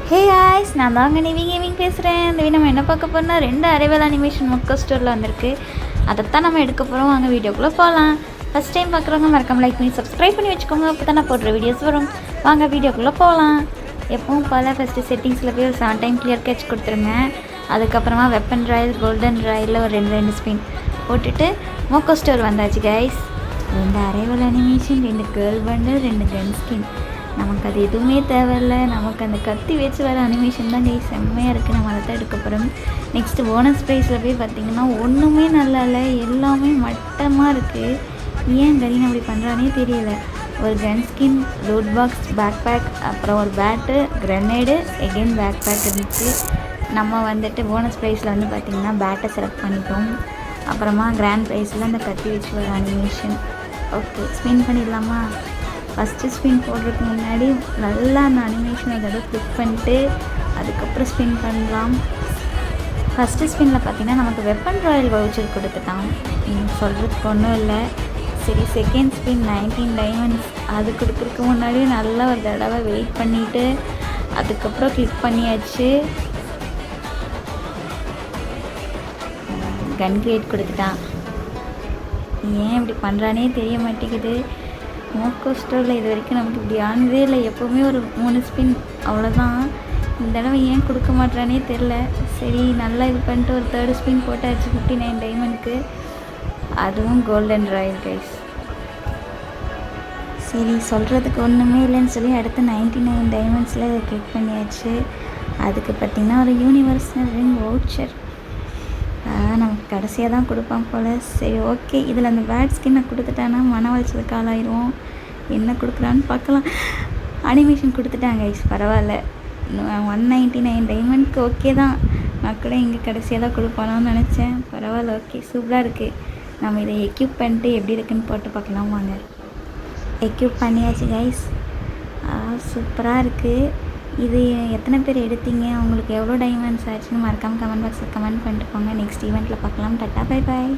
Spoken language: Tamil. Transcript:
ஹே காய்ஸ், நான் தாங்க நிவி கேமிங் பேசுகிறேன். இந்த நம்ம என்ன பார்க்க போகிறோம்னா 2 அரைவல் அனிமேஷன் மொக்க ஸ்டோரில் வந்திருக்கு. அதைத்தான் நம்ம எடுக்க போகிறோம். வாங்க வீடியோக்குள்ளே போகலாம். ஃபஸ்ட் டைம் பார்க்குறவங்க மறக்காம லைக் பண்ணி சப்ஸ்கிரைப் பண்ணி வச்சுக்கோங்க. அப்போ தான் நான் போடுற வீடியோஸ் வரும். வாங்க வீடியோக்குள்ளே போகலாம். எப்பவும் போல் ஃபஸ்ட்டு செட்டிங்ஸில் போய் ஒரு 7 டைம் கிளியர் கேட்ச் கொடுத்துருங்க. அதுக்கப்புறமா வெப்பன் ராயல், கோல்டன் ராயலில் ஒரு 2 ஸ்பின் போட்டுட்டு மொக்க ஸ்டோர் வந்தாச்சு guys. 2 arrival animation, 2 girl bundle, 2 gun skin. நமக்கு அது எதுவுமே தேவையில்லை. நமக்கு அந்த கத்தி வச்சு வர அனிமேஷன் தான் கைஸ் செம்மையாக இருக்குது. நம்ம அதை தான் எடுக்க போகிறோம். நெக்ஸ்ட்டு போனஸ் ப்ரைஸில் போய் பார்த்திங்கன்னா ஒன்றுமே நல்லா இல்லை, எல்லாமே மட்டமாக இருக்குது. ஏன் கரீன் அப்படி பண்ணுறானே தெரியல. ஒரு gun skin, loot box, backpack, அப்புறம் ஒரு bat, grenade, again backpack இருந்துச்சு. நம்ம வந்துட்டு போனஸ் ப்ரைஸில் வந்து பார்த்திங்கன்னா பேட்டை செலக்ட் பண்ணிட்டோம். அப்புறமா கிராண்ட் ப்ரைஸில் அந்த கத்தி வச்சு வர அனிமேஷன். ஓகே, ஸ்பின் பண்ணிடலாமா? ஃபஸ்ட்டு ஸ்பின் போடுறதுக்கு முன்னாடி நல்லா அந்த அனிமேஷனை ஏதாவது கிளிக் பண்ணிட்டு அதுக்கப்புறம் ஸ்பின் பண்ணலாம். ஃபஸ்ட்டு ஸ்பின்னில் பார்த்திங்கன்னா நமக்கு வெப்பன் ராயல் வவுச்சர் கொடுத்துட்டான். சொல்கிறதுக்கு ஒன்றும் இல்லை. சரி, செகண்ட் ஸ்பின் 19 டைமண்ட்ஸ். அது கொடுக்குறதுக்கு முன்னாடி நல்லா ஒரு தடவை வெயிட் பண்ணிவிட்டு அதுக்கப்புறம் கிளிக் பண்ணியாச்சு. கன் கிரேட் கொடுத்துட்டான். ஏன் இப்படி பண்ணுறானே தெரிய மாட்டேங்குது. மோக்கோ ஸ்டோரில் இது வரைக்கும் நமக்கு இப்படி ஆனதே இல்லை. எப்போவுமே ஒரு 3 ஸ்பின் அவ்வளோதான். இந்த தடவை ஏன் கொடுக்க மாட்டானே தெரில. சரி, நல்லா இது பண்ணிட்டு ஒரு 3rd ஸ்பின் போட்டாச்சு 59 டைமண்ட்க்கு. அதுவும் கோல்டன் ராயல் கைஸ். சரி, சொல்கிறதுக்கு ஒன்றுமே இல்லைன்னு சொல்லி அடுத்து 99 டைமண்ட்ஸில் இதை கிளிக் பண்ணியாச்சு. அதுக்கு பார்த்திங்கன்னா ஒரு யூனிவர்சல் ரிங் வவுச்சர் நமக்கு கடைசியாக தான் கொடுப்பான் போல். சரி, ஓகே, இதில் அந்த பேட் ஸ்கின்னை கொடுத்துட்டானா மன வலிச்சதுக்கு ஆளாயிடுவோம். என்ன கொடுக்குறான்னு பார்க்கலாம். அனிமேஷன் கொடுத்துட்டாங்க கைஸ், பரவாயில்ல. 199 டைமண்ட்க்கு ஓகே தான். நான் கூட இங்கே கடைசியாக தான் கொடுப்பானோன்னு நினச்சேன். பரவாயில்ல, ஓகே, சூப்பராக இருக்குது. நம்ம இதை எக்யூப் பண்ணிட்டு எப்படி இருக்குன்னு போட்டு பார்க்கலாம். வாங்க, எக்யூப் பண்ணியாச்சு கைஸ். சூப்பராக இருக்குது. இது எத்தனை பேர் எடுத்தீங்க, உங்களுக்கு எவ்வளோ டைமண்ட்ஸ் ஆச்சுன்னு மறக்காமல் கமெண்ட் பாக்ஸில் கமெண்ட் பண்ணிட்டு போங்க. நெக்ஸ்ட் ஈவெண்ட்டில் பார்க்கலாம். Tata, bye bye.